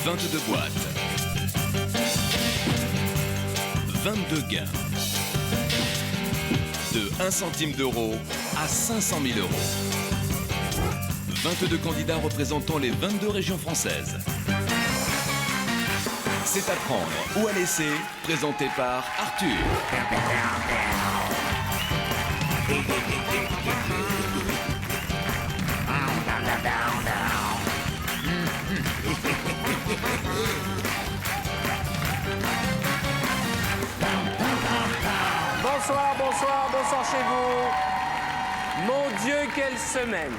22 boîtes. 22 gains. De 1 centime d'euro à 500 000 euros. 22 candidats représentant les 22 régions françaises. C'est à prendre ou à laisser, présenté par Arthur. Bonsoir, bonsoir, bonsoir chez vous. Mon Dieu, quelle semaine.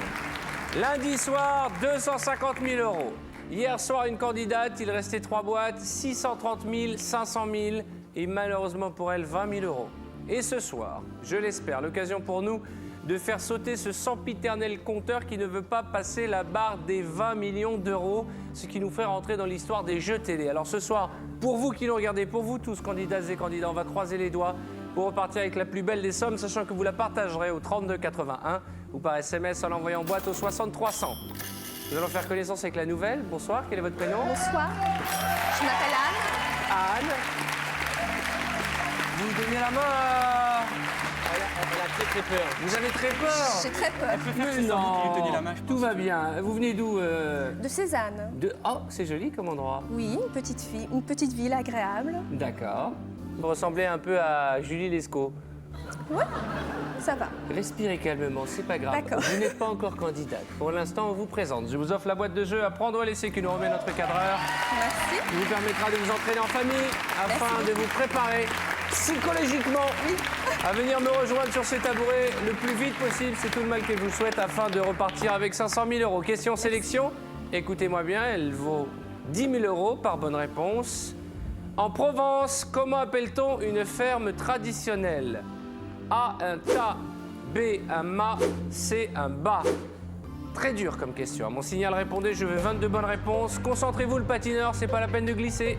Lundi soir, 250 000 euros. Hier soir, une candidate, il restait 3 boîtes, 630 000, 500 000 et malheureusement pour elle, 20 000 euros. Et ce soir, je l'espère, l'occasion pour nous de faire sauter ce sempiternel compteur qui ne veut pas passer la barre des 20 millions d'euros, ce qui nous fait rentrer dans l'histoire des jeux télé. Alors ce soir, pour vous qui nous regardez, pour vous tous, candidates et candidats, on va croiser les doigts pour repartir avec la plus belle des sommes, sachant que vous la partagerez au 3281 ou par SMS en l'envoyant en boîte au 6300. Nous allons faire connaissance avec la nouvelle. Bonsoir, quel est votre prénom? Bonsoir, je m'appelle Anne. Anne. Vous donnez la main à... Elle a très peur. Vous avez très peur? J'ai très peur. Mais non, tout va bien. Vous venez d'où De Cézanne. Oh, c'est joli comme endroit. Oui, une petite ville agréable. D'accord. Vous ressemblez un peu à Julie Lescaut. Ouais, ça va. Respirez calmement, c'est pas grave. D'accord. Vous n'êtes pas encore candidate. Pour l'instant, on vous présente. Je vous offre la boîte de jeu à prendre ou à laisser qui nous remet notre cadreur. Merci. Qui vous permettra de vous entraîner en famille afin Merci. de vous préparer psychologiquement à venir me rejoindre sur ces tabourets le plus vite possible. C'est tout le mal que je vous souhaite afin de repartir avec 500 000 euros. Question sélection. Écoutez-moi bien, elle vaut 10 000 euros par bonne réponse. En Provence, comment appelle-t-on une ferme traditionnelle? A, un ta, B, un ma, C, un bas. Très dur comme question. À mon signal, répondez, je veux 22 bonnes réponses. Concentrez-vous, le patineur, c'est pas la peine de glisser.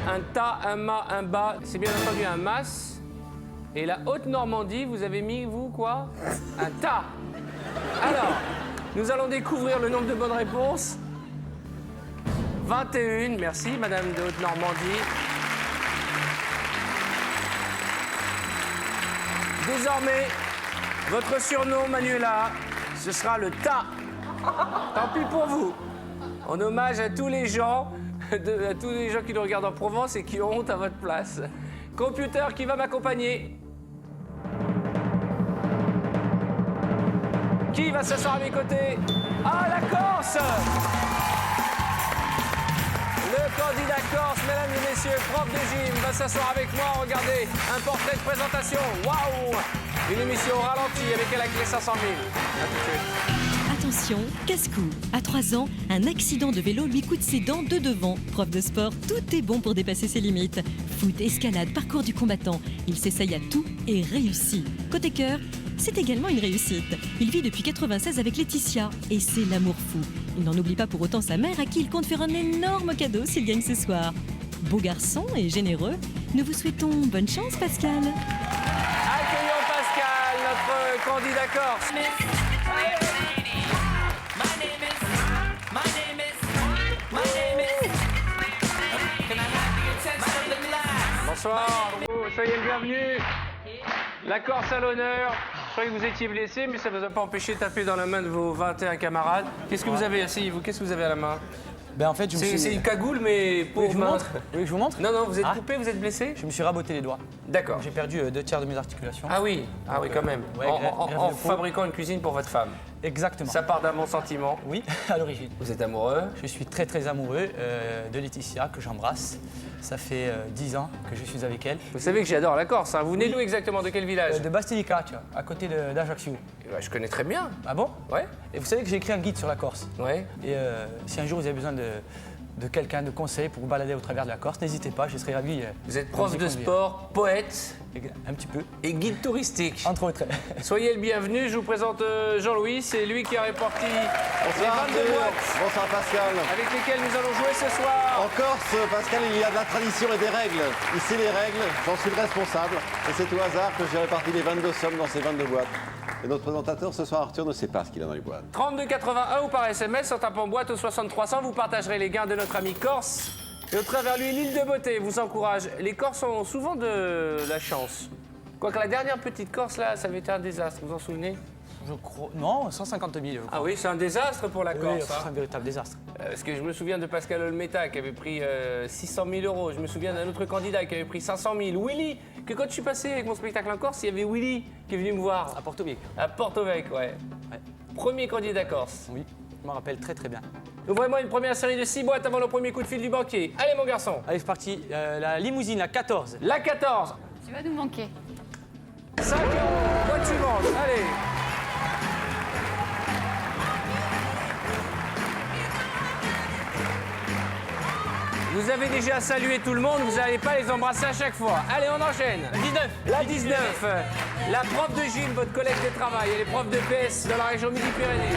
Un ta, un ma, un bas, c'est bien entendu un mas. Et la Haute-Normandie, vous avez mis, vous, quoi? Un ta. Alors, nous allons découvrir le nombre de bonnes réponses. 21, merci, Madame de Haute-Normandie. Désormais, votre surnom, Manuela, ce sera le ta. Tant pis pour vous. En hommage à tous les gens, à tous les gens qui nous regardent en Provence et qui ont honte à votre place. Computer qui va m'accompagner. Qui va s'asseoir à mes côtés? Ah, la Corse! Le candidat corse, mesdames et messieurs, prof de gym, va s'asseoir avec moi. Regardez, un portrait de présentation. Waouh! Une émission au ralenti avec à la clé 500 000. À tout de suite. Attention, casse-cou. À 3 ans, un accident de vélo lui coûte ses dents de devant. Prof de sport, tout est bon pour dépasser ses limites. Foot, escalade, parcours du combattant. Il s'essaye à tout et réussit. Côté cœur, c'est également une réussite. Il vit depuis 96 avec Laetitia et c'est l'amour fou. Il n'en oublie pas pour autant sa mère à qui il compte faire un énorme cadeau s'il gagne ce soir. Beau garçon et généreux, nous vous souhaitons bonne chance, Pascal. Accueillons Pascal, notre candidat corse. Bonsoir, soyez le bienvenu. La Corse à l'honneur. Je croyais que vous étiez blessé, mais ça ne vous a pas empêché de taper dans la main de vos 21 camarades. Qu'est-ce que vous avez, asseyez-vous, qu'est-ce que vous avez à la main? Ben en fait, je me suis... C'est une cagoule, mais Oui, pauvre main. je vous montre. Non, non, vous êtes Ah. coupé, vous êtes blessé? Je me suis raboté les doigts. D'accord. J'ai perdu 2 tiers de mes articulations. Ah oui, quand même. ouais, En greffe de peau. fabriquant une cuisine pour votre femme. Exactement. Ça part d'un bon sentiment. Oui, à l'origine. Vous êtes amoureux? Je suis très très amoureux de Laetitia, que j'embrasse. Ça fait 10 ans que je suis avec elle. Vous savez que j'adore la Corse, hein. Vous venez d'où exactement? De quel village? De Bastilica, tu vois, à côté d'Ajaccio. Je connais très bien. Ah bon? Ouais? Et vous savez que j'ai écrit un guide sur la Corse. Ouais. Et si un jour vous avez besoin de quelqu'un, de conseils pour vous balader au travers de la Corse, n'hésitez pas, je serai ravi. Vous êtes prof de sport, poète Un petit peu, et guide touristique. entre autres. Soyez le bienvenu, je vous présente Jean-Louis, c'est lui qui a réparti les 22 boîtes Bonsoir Pascal. avec lesquelles nous allons jouer ce soir. En Corse, Pascal, il y a de la tradition et des règles. Ici, les règles, j'en suis le responsable. Et c'est au hasard que j'ai réparti les 22 sommes dans ces 22 boîtes. Et notre présentateur ce soir, Arthur, ne sait pas ce qu'il a dans les boîtes. 32,81 ou par SMS en tapant boîte au 6300. Vous partagerez les gains de notre ami Corse. Et au travers lui, l'île de beauté vous encourage. Les Corses ont souvent de la chance. Quoique la dernière petite Corse, là, ça avait été un désastre. Vous vous en souvenez? Je crois. Non, 150 000. Je crois. Ah oui, c'est un désastre pour la Oui, Corse. c'est un véritable désastre. Parce que je me souviens de Pascal Olmeta qui avait pris 600 000 euros. Je me souviens d'un autre candidat qui avait pris 500 000. Willy, que quand je suis passé avec mon spectacle en Corse, il y avait Willy qui est venu me voir. À Porto Vecchio. À Porto Vecchio, ouais. Premier candidat corse. Oui, je m'en rappelle très très bien. Ouvrez-moi une première série de 6 boîtes avant le premier coup de fil du banquier. Allez, mon garçon. Allez, c'est parti. La limousine, la 14. La 14. Tu vas nous manquer. 5 euros. Boîte suivante. Allez. Vous avez déjà salué tout le monde, vous n'allez pas les embrasser à chaque fois. Allez, on enchaîne. 19. La 19. La prof de gym, votre collègue de travail, elle est prof de PS dans la région Midi-Pyrénées.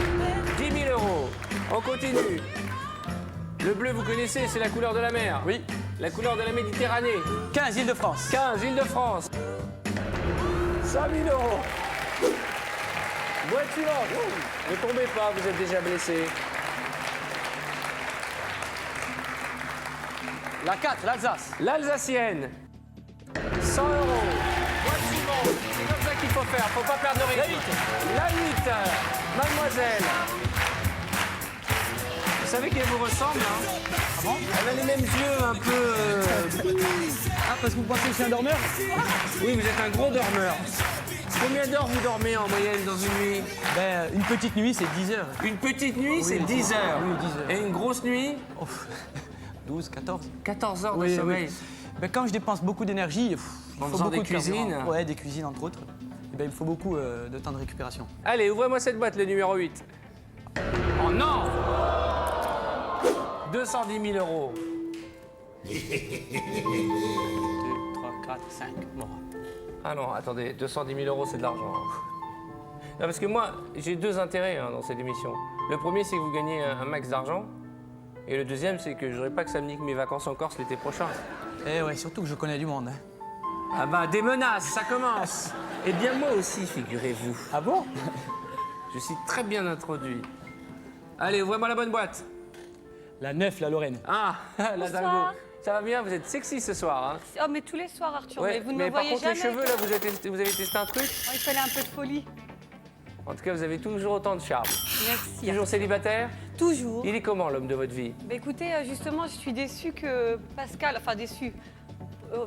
10 000 euros. On continue. Le bleu, vous connaissez, c'est la couleur de la mer. Oui. La couleur de la Méditerranée. 15, Île-de-France. 15, Île-de-France. 5 000 euros. Boîte suivante. Ne tombez pas, vous êtes déjà blessé. La 4, l'Alsace. L'Alsacienne. 100 euros. Boîte suivante. C'est comme ça qu'il faut faire, faut pas perdre de rythme. La 8. Mademoiselle. Vous savez qu'elle vous ressemble, hein? Ah bon? Elle a les mêmes yeux un peu... Ah, parce que vous pensez que je suis un dormeur? Oui, vous êtes un gros dormeur. Combien d'heures vous dormez en moyenne dans une nuit? Ben, une petite nuit, c'est 10 heures. Une petite nuit, c'est 10 heures. Oui, 10 heures. Et une grosse nuit? Oh, 12, 14. 14 heures de Oui, sommeil. oui. Ben, quand je dépense beaucoup d'énergie, il En faut faisant beaucoup des de carburant. cuisines? Ouais, des cuisines entre autres. Et ben, il me faut beaucoup de temps de récupération. Allez, ouvrez-moi cette boîte, le numéro 8. Oh non! 210 000 euros. 2, 3, 4, 5. Bon. Ah non, attendez, 210 000 euros, c'est de l'argent. Non, parce que moi, j'ai deux intérêts dans cette émission. Le premier, c'est que vous gagnez un max d'argent. Et le deuxième, c'est que je voudrais pas que ça me nique mes vacances en Corse l'été prochain. Eh ouais, surtout que je connais du monde. Hein. Ah bah, des menaces, ça commence. Eh bien, moi aussi, figurez-vous. Ah bon? Je suis très bien introduit. Allez, ouvrez-moi la bonne boîte. La 9, la Lorraine. Ah, la Bonsoir. dingo. Ça va bien, vous êtes sexy ce soir. Hein. Oh, mais tous les soirs, Arthur, Ouais, mais vous ne mais me par voyez contre, les jamais. cheveux, là, vous avez testé un truc. Oh, il fallait un peu de folie. En tout cas, vous avez toujours autant de charme. Merci. Toujours célibataire? Toujours. Il est comment, l'homme de votre vie? Bah, écoutez, justement, je suis déçue que Pascal, enfin déçue,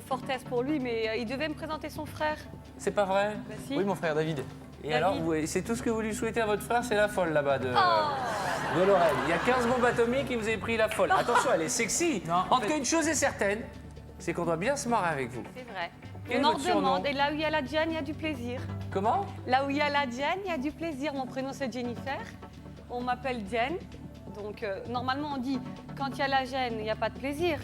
Fortes pour lui, mais il devait me présenter son frère. C'est pas vrai? Bah si. Oui, mon frère David. Et David. alors, c'est tout ce que vous lui souhaitez à votre frère, c'est la folle là-bas de Oh. Lorraine. Il y a 15 bombes atomiques et vous avez pris la folle. Attention, elle est sexy. Non, en tout cas, une chose est certaine, c'est qu'on doit bien se marrer avec vous. C'est vrai. Quel est On en votre surnom? demande, et là où il y a la Diane, il y a du plaisir. Comment? Là où il y a la Diane, il y a du plaisir. Mon prénom, c'est Jennifer. On m'appelle Diane. Donc, normalement, on dit, quand il y a la gêne, il n'y a pas de plaisir.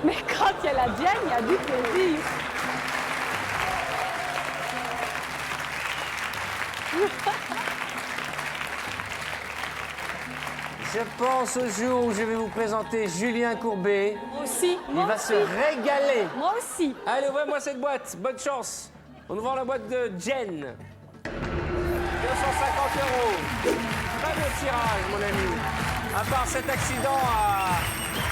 Mais quand il y a la Diane, il y a du plaisir. Je pense au jour où je vais vous présenter Julien Courbet. Moi aussi. Il Moi va aussi. se régaler. Moi aussi. Allez, ouvrez-moi cette boîte. Bonne chance. On ouvre la boîte de Jen. 250 euros. Pas de tirage, mon ami. À part cet accident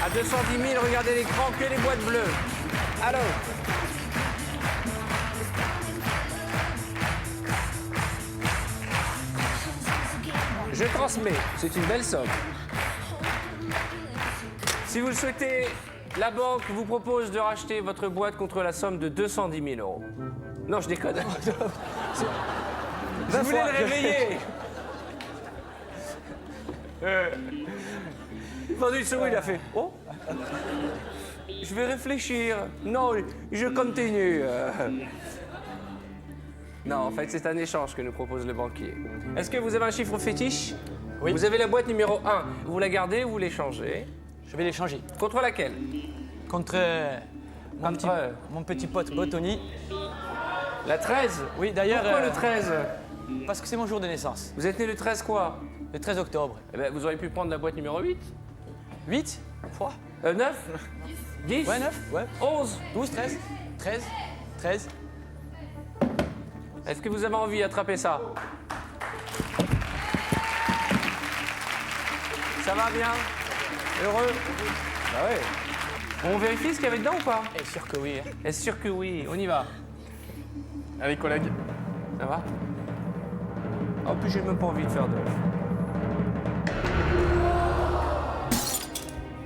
à 210 000, regardez l'écran, que les boîtes bleues. Alors. Je transmets. C'est une belle somme. Si vous le souhaitez, la banque vous propose de racheter votre boîte contre la somme de 210 000 euros. Non, je déconne. Je voulais le réveiller. Pendant une seconde, il a fait « Oh, je vais réfléchir. Non, je continue. » Non, en fait, c'est un échange que nous propose le banquier. Est-ce que vous avez un chiffre fétiche? Oui. Vous avez la boîte numéro 1. Vous la gardez ou vous l'échangez? Je vais les changer. Contre laquelle? Contre mon petit pote Botoni. La 13? Oui, d'ailleurs. Pourquoi le 13? Parce que c'est mon jour de naissance. Vous êtes né le 13 quoi? Le 13 octobre. Eh ben, vous auriez pu prendre la boîte numéro 8? 8 fois 9? 10? Ouais, 9, ouais. 11? 12, 13, 13, 13. Est-ce que vous avez envie d'attraper ça? Ça va bien? Heureux? Bah ouais. On vérifie ce qu'il y avait dedans ou pas? Est sûr que oui. Est-ce sûr que oui? On y va. Allez, collègues. Ça va? En plus, j'ai même pas envie de faire de...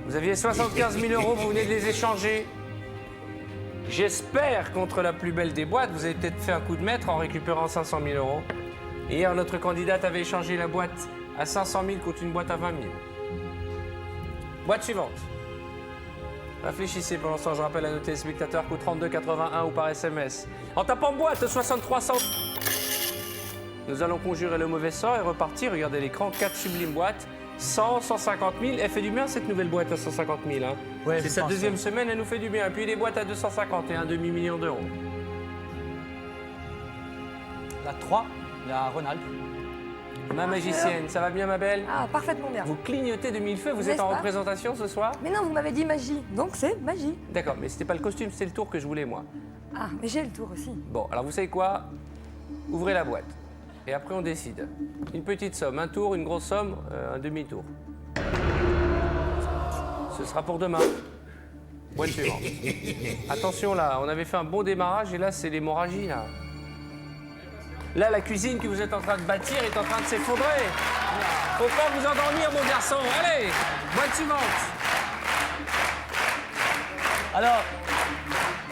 Vous aviez 75 000 euros, vous venez de les échanger. J'espère contre la plus belle des boîtes. Vous avez peut-être fait un coup de maître en récupérant 500 000 euros. Et hier, notre candidate avait échangé la boîte à 500 000 contre une boîte à 20 000. Boîte suivante. Réfléchissez pendant ce temps, je rappelle à nos téléspectateurs qu'au 3281 ou par SMS. En tapant boîte 6300, nous allons conjurer le mauvais sort et repartir. Regardez l'écran, 4 sublimes boîtes, 100, 150 000. Elle fait du bien cette nouvelle boîte à 150 000. Hein. Ouais, c'est je sa pense, deuxième ouais. semaine, elle nous fait du bien. Et puis les boîtes à 250 et un demi-million d'euros. La 3, la Ronald. Ma magicienne, ça va bien ma belle? Ah, parfaitement bien. Vous clignotez de mille feux, vous êtes N'est-ce en pas représentation ce soir? Mais non, vous m'avez dit magie, donc c'est magie. D'accord, mais c'était pas le costume, c'est le tour que je voulais moi. Ah, mais j'ai le tour aussi. Bon, alors vous savez quoi? Ouvrez la boîte. Et après, on décide. Une petite somme, un tour, une grosse somme, un demi-tour. Ce sera pour demain. Boîte suivante. Attention là, on avait fait un bon démarrage et là, c'est l'hémorragie là. Là, la cuisine que vous êtes en train de bâtir est en train de s'effondrer. Faut pas vous endormir, mon garçon. Allez, boîte suivante. Alors,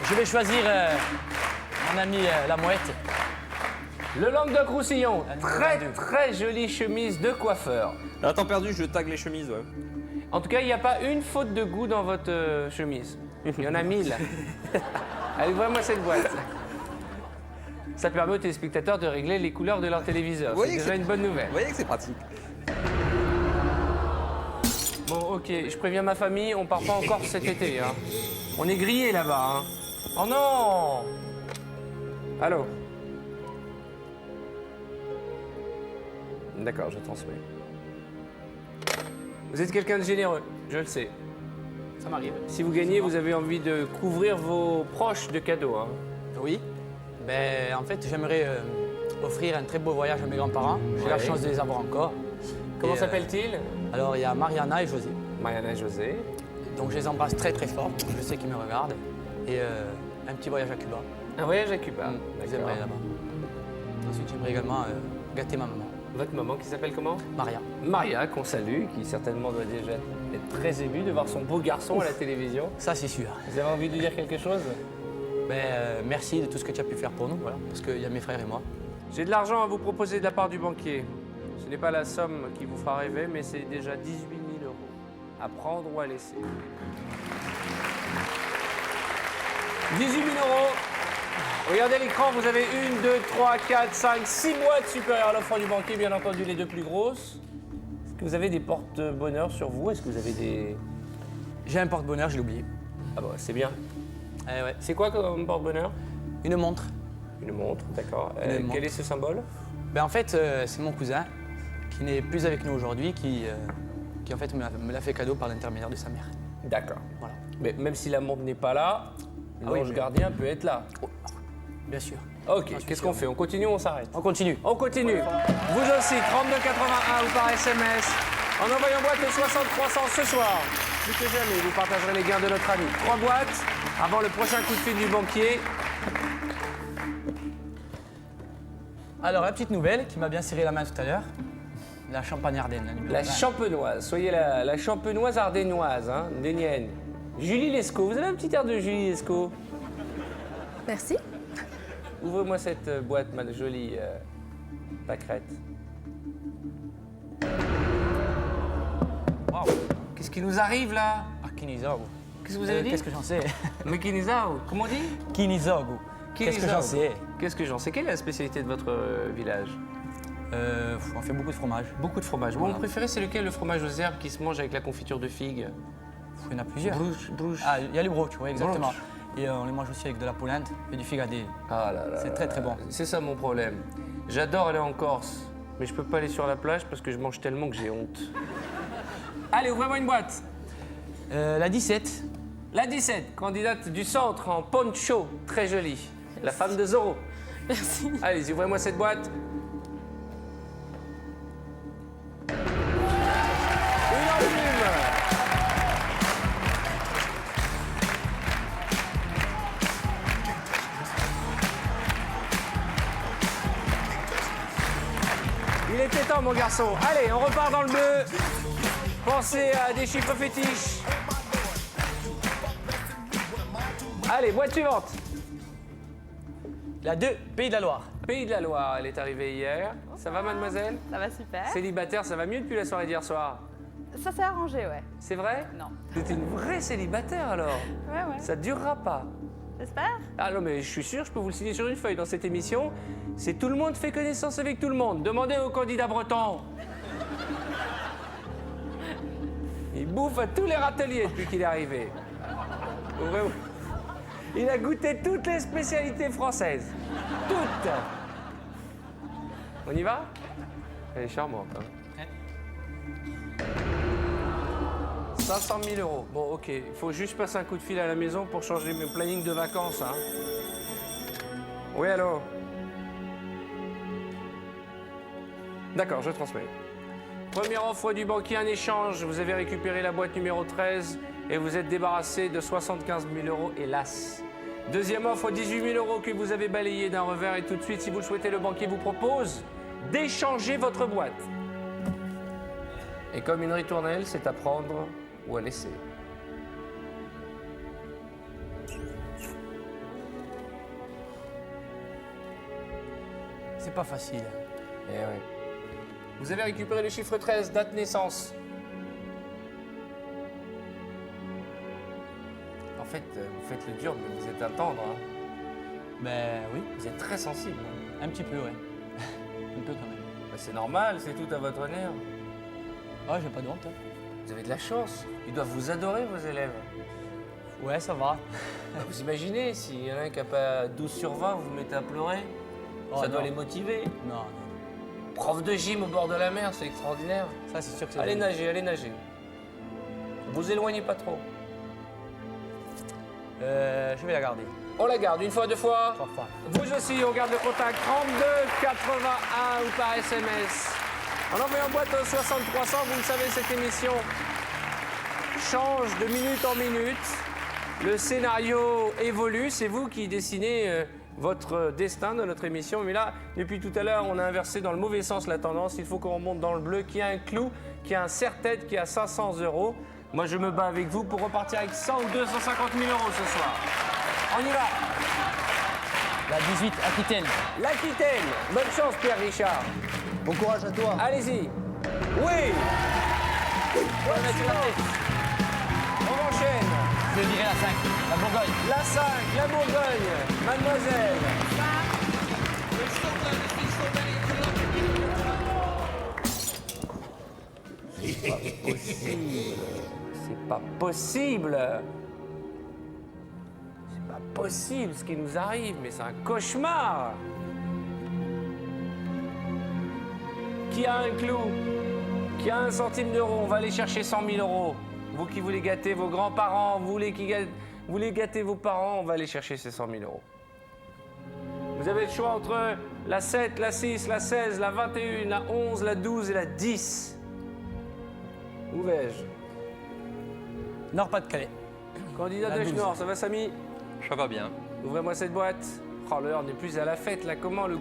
je vais choisir mon ami la mouette. Le Languedoc-Roussillon. La Très, numéro 2. très jolie chemise de coiffeur. À temps perdu, je tag les chemises, ouais. En tout cas, il n'y a pas une faute de goût dans votre chemise. Il y en a 1000. Allez, ouvrez-moi cette boîte. Ça permet aux téléspectateurs de régler les couleurs de leur téléviseur. Vous C'est voyez que déjà c'est- une bonne nouvelle. Vous voyez que c'est pratique. Bon, ok, je préviens ma famille, on part pas encore cet été. Hein. On est grillés là-bas. Hein. Oh non! Allô? D'accord, je transmets. Vous êtes quelqu'un de généreux, je le sais. Ça m'arrive. Si vous gagnez, vous avez envie de couvrir vos proches de cadeaux. Hein. Oui. Ben, en fait, j'aimerais offrir un très beau voyage à mes grands-parents. J'ai la Ouais. chance de les avoir encore. Comment Et, s'appelle-t-il? Alors, il y a Mariana et José. Mariana et José. Donc, je les embrasse très très fort. Je sais qu'ils me regardent. Et un petit voyage à Cuba. Un voyage à Cuba. Ils D'accord. aimeraient là-bas. Ensuite, j'aimerais également gâter ma maman, Votre maman qui s'appelle comment? Maria. Maria, qu'on salue, qui certainement doit déjà être très émue de voir son beau garçon à la télévision. Ça, c'est sûr. Vous avez envie de dire quelque chose? Ben, merci de tout ce que tu as pu faire pour nous, voilà, parce qu'il y a mes frères et moi. J'ai de l'argent à vous proposer de la part du banquier. Ce n'est pas la somme qui vous fera rêver, mais c'est déjà 18 000 euros. À prendre ou à laisser. 18 000 euros. Regardez l'écran, vous avez 1, 2, 3, 4, 5, 6 boîtes supérieures à l'offre du banquier, bien entendu les deux plus grosses. Est-ce que vous avez des porte-bonheur sur vous? Est-ce que vous avez des... J'ai un porte-bonheur, je l'ai oublié. Ah bah c'est bien. Eh ouais. C'est quoi comme porte-bonheur? Une montre. Une montre, d'accord. Une montre. Quel est ce symbole? Ben, en fait, c'est mon cousin qui n'est plus avec nous aujourd'hui, qui en fait me l'a fait cadeau par l'intermédiaire de sa mère. D'accord. Voilà. Mais même si la montre n'est pas là, Ah oui, l'ange mais- gardien peut être là. Bien sûr. Ok, suis qu'est-ce sûr. qu'on fait? On continue ou on s'arrête? On continue. On continue. Vous aussi, 3281 ou par SMS, en envoyant boîte au 60 300 ce soir. Plus que jamais, vous partagerez les gains de notre ami. 3 boîtes avant le prochain coup de fil du banquier. Alors, la petite nouvelle qui m'a bien serré la main tout à l'heure, la champagne Ardenne. La numéro La 20. champenoise, soyez la champenoise ardénoise, hein, dénienne. Julie Lescaut, vous avez un petit air de Julie Lescaut? Merci. Ouvrez-moi cette boîte, ma jolie pâquerette. Waouh, qu'est-ce qui nous arrive là? Ah, Kinizogu. Qu'est-ce que vous avez dit? Qu'est-ce que j'en sais? Mekinizao, comment on dit? Kinizogu. Qu'est-ce que j'en sais? Qu'est-ce que j'en sais? Quelle est la spécialité de votre village? On fait beaucoup de fromage. Beaucoup de fromage. Voilà. Mon préféré, c'est lequel? Le fromage aux herbes qui se mange avec la confiture de figue? Il y en a plusieurs. Brouche. Ah, il y a les broches, oui, exactement. Broche. Et on les mange aussi avec de la polenta et du figadé. Ah là là. C'est là très, là. très bon. C'est ça mon problème. J'adore aller en Corse, mais je peux pas aller sur la plage parce que je mange tellement que j'ai honte. Allez, ouvrez-moi une boîte. La 17. La 17, candidate du centre en poncho, très jolie. La femme de Zorro. Merci. Allez, ouvrez-moi cette boîte. Une enclume. Il était temps, mon garçon. Allez, on repart dans le bleu. Pensez à des chiffres fétiches. Allez, boîte suivante. La 2, Pays de la Loire. Pays de la Loire, elle est arrivée hier. Ça va, mademoiselle? Ça va super. Célibataire, ça va mieux depuis la soirée d'hier soir? Ça s'est arrangé, ouais. C'est vrai? Non. T'es une vraie célibataire alors? Ouais. Ça durera pas. J'espère. Ah non, mais je suis sûr, je peux vous le signer sur une feuille dans cette émission. C'est tout le monde fait connaissance avec tout le monde. Demandez au candidat breton. Il bouffe à tous les râteliers depuis qu'il est arrivé. Ouvrez-vous. Il a goûté toutes les spécialités françaises. Toutes. On y va? Elle est charmante. Hein. 500 000 euros. Bon, ok. Il faut juste passer un coup de fil à la maison pour changer mes plannings de vacances. Hein. Oui, allô? D'accord, je transmets. Première offre du banquier, un échange. Vous avez récupéré la boîte numéro 13 et vous êtes débarrassé de 75 000 euros, hélas. Deuxième offre, 18 000 euros que vous avez balayé d'un revers et tout de suite, si vous le souhaitez, le banquier vous propose d'échanger votre boîte. Et comme une ritournelle, c'est à prendre ou à laisser. C'est pas facile. Eh oui. Vous avez récupéré le chiffre 13, date naissance. En fait, vous faites le dur, mais vous êtes un tendre. Hein. Ben oui, Vous êtes très sensible. Hein. un petit peu, ouais. Un peu quand même. Bah, c'est normal, c'est tout à votre honneur. Ah, j'ai pas de honte. Hein. Vous avez de la chance. Ils doivent vous adorer, vos élèves. Ouais, ça va. Vous imaginez, s'il y en a un qui n'a pas 12 sur 20, vous vous mettez à pleurer. Oh, Ça doit non. les motiver. Non, Prof de gym au bord de la mer, c'est extraordinaire. ça c'est sûr que c'est... Allez nager, allez nager. Vous éloignez pas trop. Je vais la garder. On la garde une fois, deux fois. 3 fois. Vous aussi, on garde le contact 32 81 ou par SMS. En envoyant boîte au 63 300, vous le savez, cette émission change de minute en minute. Le scénario évolue, c'est vous qui dessinez votre destin dans notre émission. Mais là, depuis tout à l'heure, on a inversé dans le mauvais sens la tendance. Il faut qu'on remonte dans le bleu, qui a un clou, qui a un serre-tête, qui a 500 euros. Moi, je me bats avec vous pour repartir avec 100 ou 250 000 euros ce soir. On y va. La 18, Aquitaine. L'Aquitaine. Bonne chance, Pierre Richard. Bon courage à toi. Allez-y. Oui. Bonne suivante. On enchaîne. Je dirais la 5, la Bourgogne. La 5, la Bourgogne. Mademoiselle. C'est pas possible. C'est pas possible ce qui nous arrive, mais c'est un cauchemar. Qui a un clou? Qui a 1 centime d'euro? On va aller chercher 100 000 euros. Vous qui voulez gâter vos grands-parents, vous voulez gâter vos parents, on va aller chercher ces 100 000 euros. Vous avez le choix entre la 7, la 6, la 16, la 21, la 11, la 12 et la 10. Où vais-je? Nord-Pas-de-Calais. Candidat La de 12. Nord, ça va Samy? Ça va bien. Ouvrez-moi cette boîte. Oh, l'heure n'est plus à la fête, là. Comment le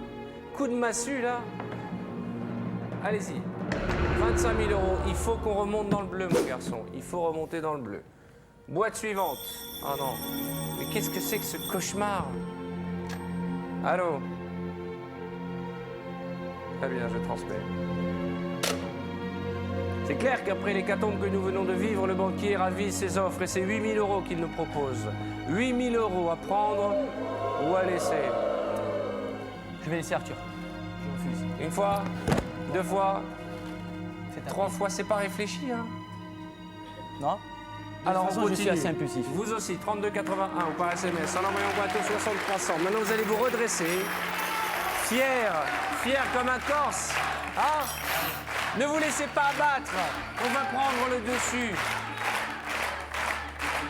coup de massue, là? Allez-y. 25 000 euros. Il faut qu'on remonte dans le bleu, mon garçon. Il faut remonter dans le bleu. Boîte suivante. Oh non. Mais qu'est-ce que c'est que ce cauchemar? Allô? Très bien, je transmets. C'est clair qu'après l'hécatombe que nous venons de vivre, le banquier ravise ses offres et c'est 8 000 euros qu'il nous propose. 8 000 euros à prendre ou à laisser. Je vais laisser Arthur. Je refuse. Une fois, 2 fois, C'est un 3 fois, c'est pas réfléchi, hein? Non? Alors, de toute façon, on je suis continue. assez impulsif. Vous aussi, 3281 ou par SMS, en envoyant boîte au 60 300. Maintenant, vous allez vous redresser. Fier comme un Corse. Hein? Ne vous laissez pas abattre. On va prendre le dessus.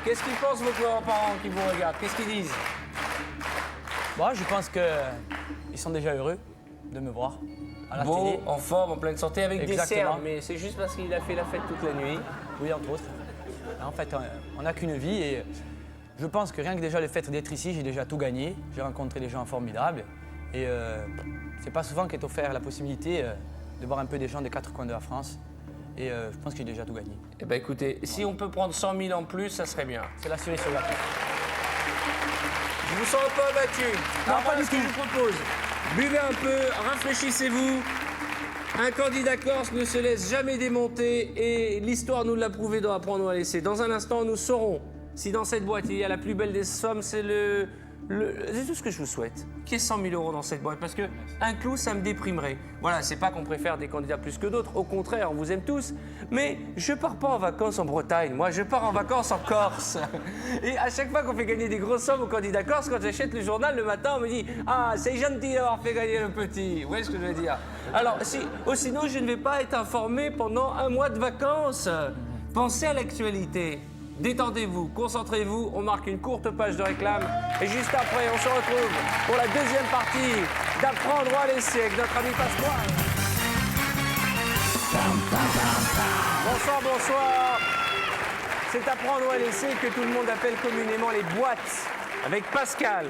Qu'est-ce qu'ils pensent, vos grands-parents qui vous regardent? Qu'est-ce qu'ils disent? Bon, je pense que ils sont déjà heureux de me voir à la Beau, télé. en forme, en pleine santé, avec des Exactement. cernes. Mais c'est juste parce qu'il a fait la fête toute la nuit. Oui, entre autres. En fait, on n'a qu'une vie et je pense que rien que déjà le fait d'être ici, j'ai déjà tout gagné. J'ai rencontré des gens formidables et c'est pas souvent qu'est offert la possibilité de voir un peu des gens des quatre coins de la France. Et je pense que j'ai déjà tout gagné. Eh ben écoutez, si on peut prendre 100 000 en plus, ça serait bien. C'est la cerise sur la tête. Je vous sens un peu abattu. Non, Alors, pas voilà du ce que tout. je vous propose. Buvez un peu, rafraîchissez-vous. Un candidat corse ne se laisse jamais démonter et l'histoire nous l'a prouvé dans Apprendre ou à laisser. Dans un instant, nous saurons si dans cette boîte il y a la plus belle des sommes, c'est c'est tout ce que je vous souhaite. Qu'il y ait 100 000 euros dans cette boîte, parce que un clou, ça me déprimerait. Voilà, c'est pas qu'on préfère des candidats plus que d'autres, au contraire, on vous aime tous. Mais je pars pas en vacances en Bretagne, moi, je pars en vacances en Corse. Et à chaque fois qu'on fait gagner des grosses sommes aux candidats corse, quand j'achète le journal le matin, on me dit « Ah, c'est gentil d'avoir fait gagner le petit ». Vous voyez ce que je veux dire? Alors, sinon, je ne vais pas être informé pendant un mois de vacances. Pensez à l'actualité. Détendez-vous, concentrez-vous, on marque une courte page de réclame et juste après, on se retrouve pour la deuxième partie d'Apprendre ou à laisser avec notre ami Pasquale. Bonsoir, bonsoir. C'est Apprendre ou à laisser que tout le monde appelle communément les boîtes avec Pascal.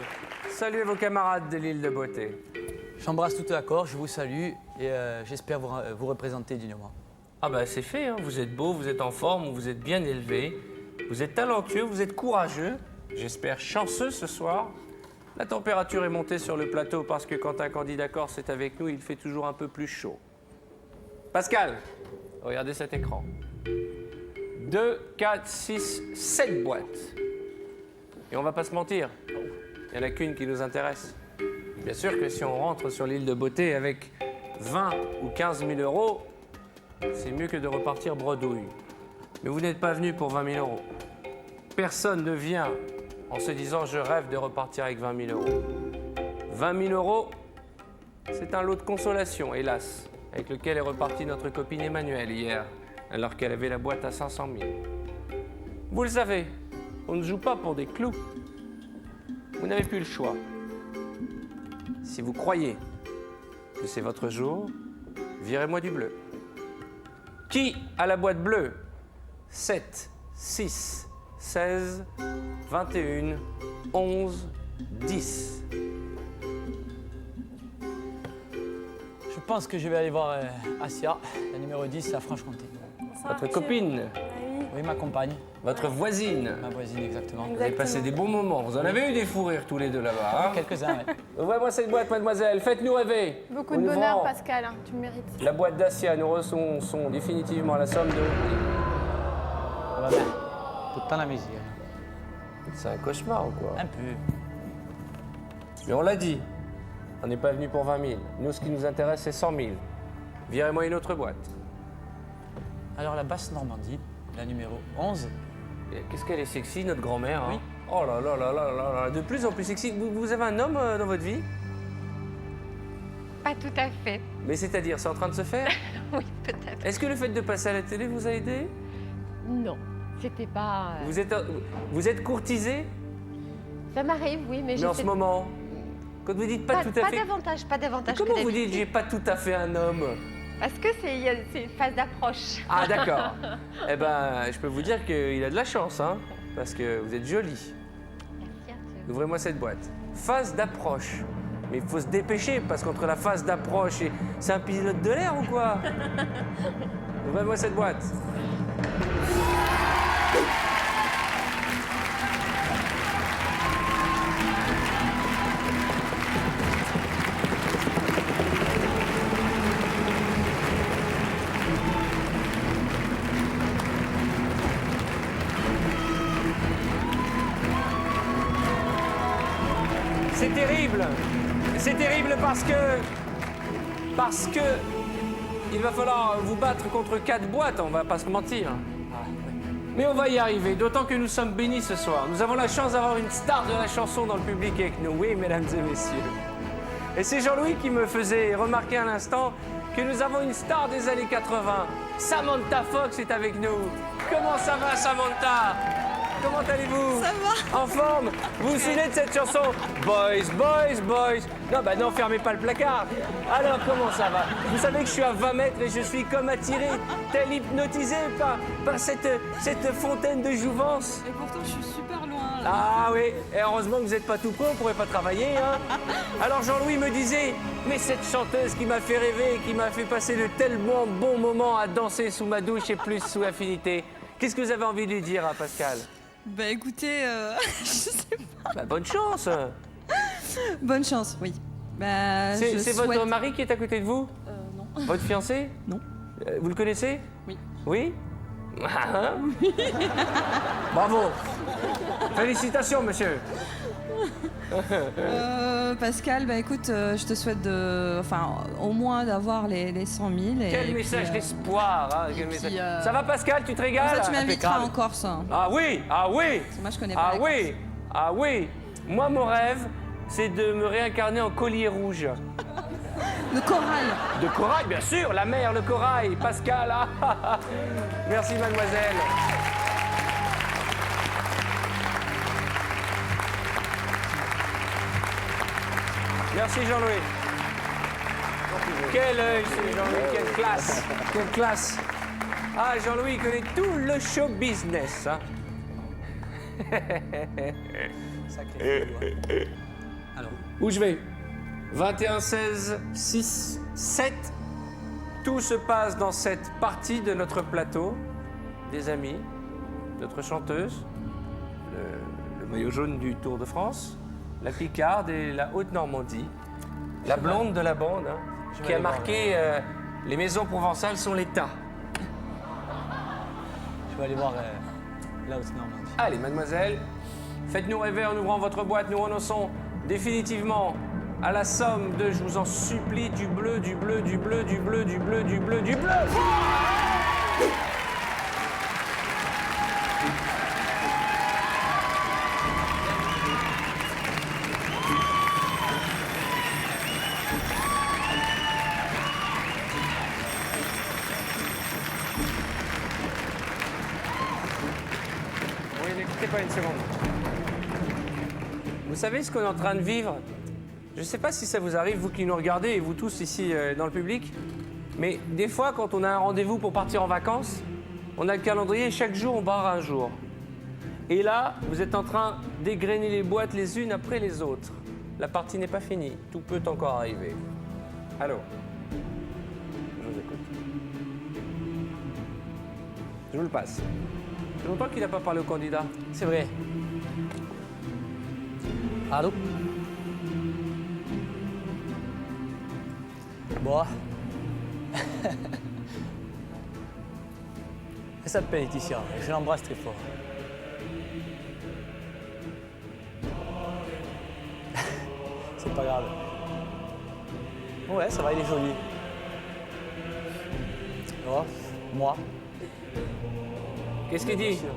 Saluez vos camarades de l'île de Beauté. J'embrasse tout d'accord, je vous salue et j'espère vous représenter dignement. Ah bah c'est fait, hein. Vous êtes beau, vous êtes en forme, vous êtes bien élevé, vous êtes talentueux, vous êtes courageux, j'espère chanceux ce soir. La température est montée sur le plateau parce que quand un candidat corse est avec nous, il fait toujours un peu plus chaud. Pascal, regardez cet écran. 2, 4, 6, 7 boîtes. Et on va pas se mentir, il n'y en a qu'une qui nous intéresse. Bien sûr que si on rentre sur l'île de Beauté avec 20 ou 15 000 euros, c'est mieux que de repartir bredouille. Mais vous n'êtes pas venu pour 20 000 euros. Personne ne vient en se disant « je rêve de repartir avec 20 000 euros ». 20 000 euros, c'est un lot de consolation, hélas, avec lequel est repartie notre copine Emmanuelle hier, alors qu'elle avait la boîte à 500 000. Vous le savez, on ne joue pas pour des clous. Vous n'avez plus le choix. Si vous croyez que c'est votre jour, virez-moi du bleu. Qui a la boîte bleue? 7, 6, 16, 21, 11, 10. Je pense que je vais aller voir Asia, la numéro 10 à Franche-Comté. Votre copine, Oui, ma compagne, votre voisine. ma voisine exactement. Vous avez passé des bons moments. Vous en avez eu des fous rires tous les deux là-bas. Hein? Quelques-uns, ouais. Ouvrez-moi cette boîte, mademoiselle. Faites-nous rêver. Beaucoup On de nous bonheur, vend Pascal, hein, tu le mérites. La boîte d'Asia, nous recevons définitivement la somme de... Vabbè, tutta la misère. C'est un cauchemar ou quoi? Un peu. Mais on l'a dit, on n'est pas venu pour 20 000. Nous, ce qui nous intéresse, c'est 100 000. Virez-moi une autre boîte. Alors la basse Normandie, la numéro 11. Et qu'est-ce qu'elle est sexy, notre grand-mère. Hein? Oui. Oh là là là là là là, de plus en plus sexy. Vous avez un homme dans votre vie? Pas tout à fait. Mais c'est-à-dire, c'est en train de se faire? Oui, peut-être. Est-ce que le fait de passer à la télé vous a aidé? Non, c'était pas... Vous êtes courtisé? Ça m'arrive, oui, mais Mais en ce moment, quand vous dites pas tout à fait... pas davantage que Comment vous d'habitude. dites j'ai pas tout à fait un homme? Parce que c'est une phase d'approche. Ah d'accord. Eh ben, je peux vous dire qu'il a de la chance, hein, parce que vous êtes jolie. Merci, Arthur. Ouvrez-moi cette boîte. Phase d'approche. Mais il faut se dépêcher, parce qu'entre la phase d'approche et... C'est un pilote de l'air ou quoi? Ouvrez-moi cette boîte. C'est terrible. C'est terrible parce que il va falloir vous battre contre 4 boîtes, on va pas se mentir. Mais on va y arriver, d'autant que nous sommes bénis ce soir. Nous avons la chance d'avoir une star de la chanson dans le public avec nous. Oui, mesdames et messieurs. Et c'est Jean-Louis qui me faisait remarquer à l'instant que nous avons une star des années 80. Samantha Fox est avec nous. Comment ça va, Samantha? comment allez-vous? Ça va. En forme? Vous vous souvenez de cette chanson? Boys, boys, boys. Non, bah non, fermez pas le placard. Alors, comment ça va? Vous savez que je suis à 20 mètres et je suis comme attiré, tel hypnotisé par cette fontaine de jouvence. Et pourtant, je suis super loin, là. Ah oui, et heureusement que vous n'êtes pas tout près, on pourrait pas travailler, hein. Alors Jean-Louis me disait, mais cette chanteuse qui m'a fait rêver, qui m'a fait passer de tellement bons moments à danser sous ma douche et plus sous Affinité, qu'est-ce que vous avez envie de lui dire à Pascal? Bah écoutez, je sais pas. Bah, bonne chance. Bonne chance, oui. Bah, C'est je votre souhaite- mari qui est à côté de vous? Non. Votre fiancé? Non. Vous le connaissez? Oui. Oui? Ah, bravo. Félicitations, monsieur. Pascal, bah écoute, je te souhaite au moins d'avoir les 100 000. Quel message d'espoir, hein, quel message. Ça va Pascal, tu te régales? Ça, tu m'inviteras Impeccable. en Corse. Hein. Ah oui, ah oui. Parce que moi, je connais pas Ah la oui, ah oui. Moi, mon rêve, c'est de me réincarner en collier rouge. Le corail. De corail, bien sûr, la mer, le corail, Pascal. Ah. Merci, mademoiselle. Merci, Jean-Louis. Quel œil, c'est Jean-Louis, quelle classe. Quelle classe. Ah, Jean-Louis, il connaît tout le show business. Hein. Sacré. Alors, Où je vais? 21, 16, 6, 7. Tout se passe dans cette partie de notre plateau. Des amis, notre chanteuse, le maillot jaune du Tour de France, la Picarde et la Haute-Normandie. La blonde de la bande, hein, qui a marqué les maisons provençales sont l'État. je vais aller voir la Haute-Normandie. Allez, mademoiselle, faites-nous rêver en ouvrant votre boîte. Nous renonçons définitivement à la somme de, je vous en supplie, du bleu, du bleu, du bleu, du bleu, du bleu, du bleu, du bleu. Oui, n'écoutez pas une seconde. Vous savez ce qu'on est en train de vivre? Je ne sais pas si ça vous arrive, vous qui nous regardez, et vous tous ici dans le public, mais des fois, quand on a un rendez-vous pour partir en vacances, on a le calendrier et chaque jour, on barre un jour. Et là, vous êtes en train d'égrener les boîtes les unes après les autres. La partie n'est pas finie, tout peut encore arriver. Allô? Je vous écoute. Je vous le passe. Ça fait longtemps qu'il n'a pas parlé au candidat. C'est vrai. Allô? Bon. Elle s'appelle Laetitia. Je l'embrasse très fort. C'est pas grave. Ouais, ça va, il est joli. Oh, moi. Qu'est-ce qu'il dit? Sûr.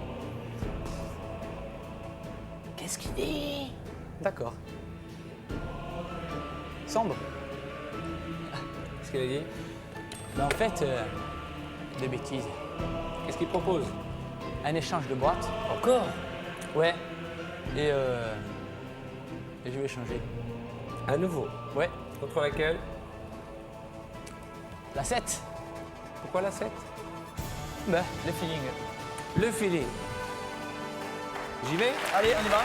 Qu'est-ce qu'il dit? D'accord. Sombre. Qu'est-ce qu'il a dit? Mais en fait, des bêtises. Qu'est-ce qu'il propose? Un échange de boîtes. Encore? Ouais. Et je vais changer. À nouveau? Ouais. Contre laquelle? La 7. Pourquoi la 7? Ben, le feeling. Le feeling. J'y vais? Allez, on y va.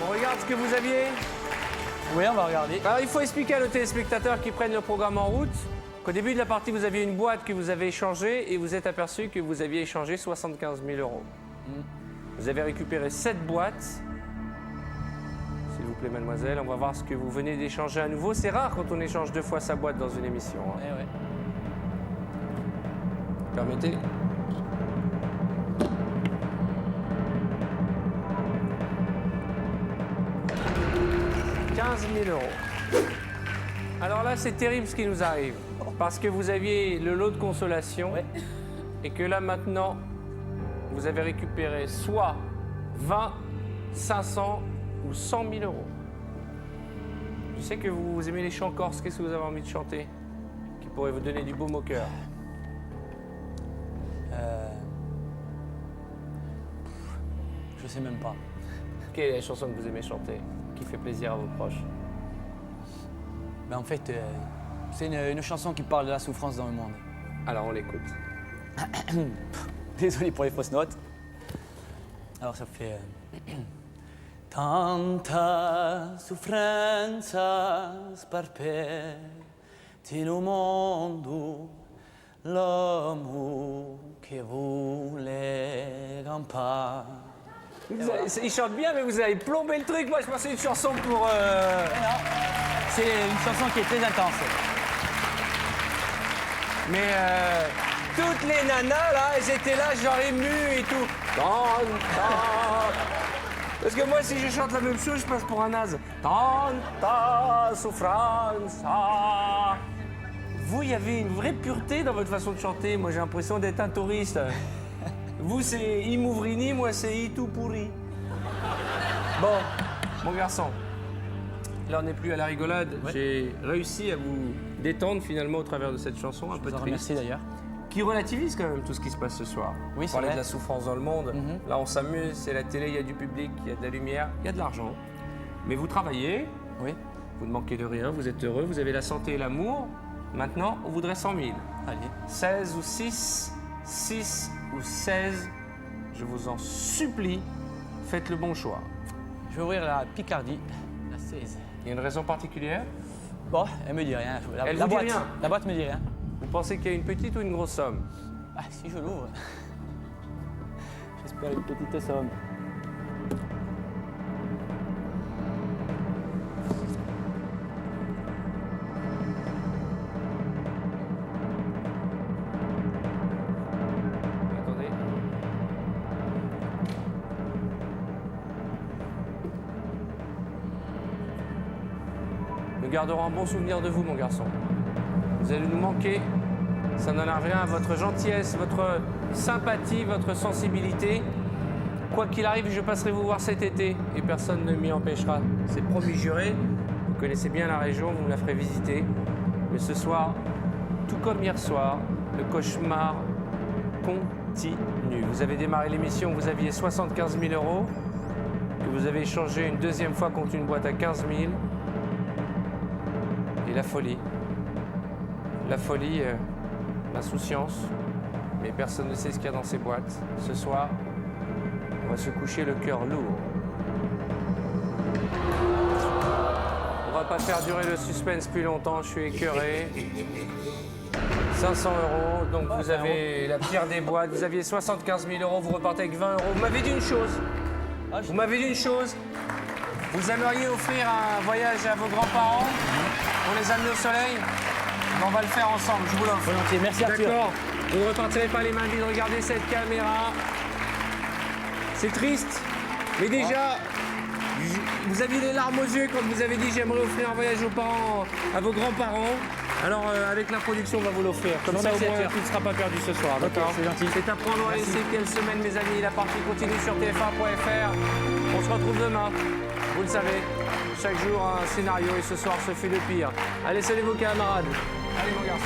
On regarde ce que vous aviez. Oui, on va regarder. Alors, il faut expliquer à nos téléspectateurs qui prennent le programme en route qu'au début de la partie, vous aviez une boîte que vous avez échangée et vous êtes aperçu que vous aviez échangé 75 000 euros. Vous avez récupéré 7 boîtes. S'il vous plaît, mademoiselle, on va voir ce que vous venez d'échanger à nouveau. C'est rare quand on échange 2 fois sa boîte dans une émission. Hein. Eh ouais. Permettez. « 15 000 euros. Alors là, c'est terrible ce qui nous arrive. Parce que vous aviez le lot de consolation. Ouais. Et que là, maintenant, vous avez récupéré soit 20, 500 ou 100 000 euros. Je sais que vous aimez les chants corses. Qu'est-ce que vous avez envie de chanter qui pourrait vous donner du baume au cœur? Je sais même pas. Quelle est la chanson que vous aimez chanter, qui fait plaisir à vos proches? Ben, en fait, c'est une chanson qui parle de la souffrance dans le monde. Alors on l'écoute. Désolé pour les fausses notes. Alors ça fait... Tanta sofferenza sparperti no mondo, l'uomo che vuole campare. Il chante bien, mais vous avez plombé le truc. Moi, je pensais une chanson pour... C'est une chanson qui est très intense. Mais toutes les nanas, là, elles étaient là, genre émues et tout. Parce que moi, si je chante la même chose, je passe pour un naze. Tanta sofferenza. Vous, il y avait une vraie pureté dans votre façon de chanter. Moi, j'ai l'impression d'être un touriste. Vous, c'est I Mouvrini, moi, c'est I tout pourri. Bon, mon garçon, là, on n'est plus à la rigolade. Ouais. J'ai réussi à vous détendre finalement au travers de cette chanson un peu Je vous en triste, remercie d'ailleurs. qui relativise quand même tout ce qui se passe ce soir. Oui, On c'est parlait vrai. de la souffrance dans le monde. Mhm. Là, on s'amuse, c'est la télé, il y a du public, il y a de la lumière, il y a de l'argent. Mais vous travaillez, Oui. vous ne manquez de rien, vous êtes heureux, vous avez la santé et l'amour. Maintenant, on voudrait 100 000. Allez. 16 ou 6, 6 ou 16, je vous en supplie, faites le bon choix. Je vais ouvrir la Picardie, la 16. Il y a une raison particulière? Bon, elle me dit rien. Elle vous dit boîte, rien. La boîte me dit rien. Vous pensez qu'il y a une petite ou une grosse somme? Ah, si je l'ouvre. J'espère une petite somme. Attendez. Nous garderons un bon souvenir de vous, mon garçon. Vous allez nous manquer. Ça n'enlève rien à votre gentillesse, votre sympathie, votre sensibilité. Quoi qu'il arrive, je passerai vous voir cet été et personne ne m'y empêchera. C'est promis juré. Vous connaissez bien la région, vous me la ferez visiter. Mais ce soir, tout comme hier soir, le cauchemar continue. Vous avez démarré l'émission, vous aviez 75 000 euros, que vous avez échangé une deuxième fois contre une boîte à 15 000. Et la folie. La folie, l'insouciance. Mais personne ne sait ce qu'il y a dans ces boîtes. Ce soir, on va se coucher le cœur lourd. On va pas faire durer le suspense plus longtemps, je suis écœuré. 500 euros, donc vous avez la pire des boîtes. Vous aviez 75 000 euros, vous repartez avec 20 euros. Vous m'avez dit une chose. Vous m'avez dit une chose. Vous aimeriez offrir un voyage à vos grands-parents pour les amener au soleil? On va le faire ensemble, je vous l'offre. Volontiers, merci Arthur. D'accord. Vous ne repartirez pas les mains vides, regardez cette caméra. C'est triste, mais déjà, vous aviez les larmes aux yeux quand vous avez dit j'aimerais offrir un voyage aux parents, à vos grands-parents. Alors avec la production, on va vous l'offrir. Comme ça, au Merci, moins, Arthur. tout ne sera pas perdu ce soir. Ok, D'accord. c'est gentil. C'est à prendre à laisser. Quelle semaine, mes amis. La partie continue sur tf1.fr. On se retrouve demain. Vous le savez, chaque jour un scénario et ce soir, ce fut le pire. Allez, salut vos camarades. Allez, mon garçon.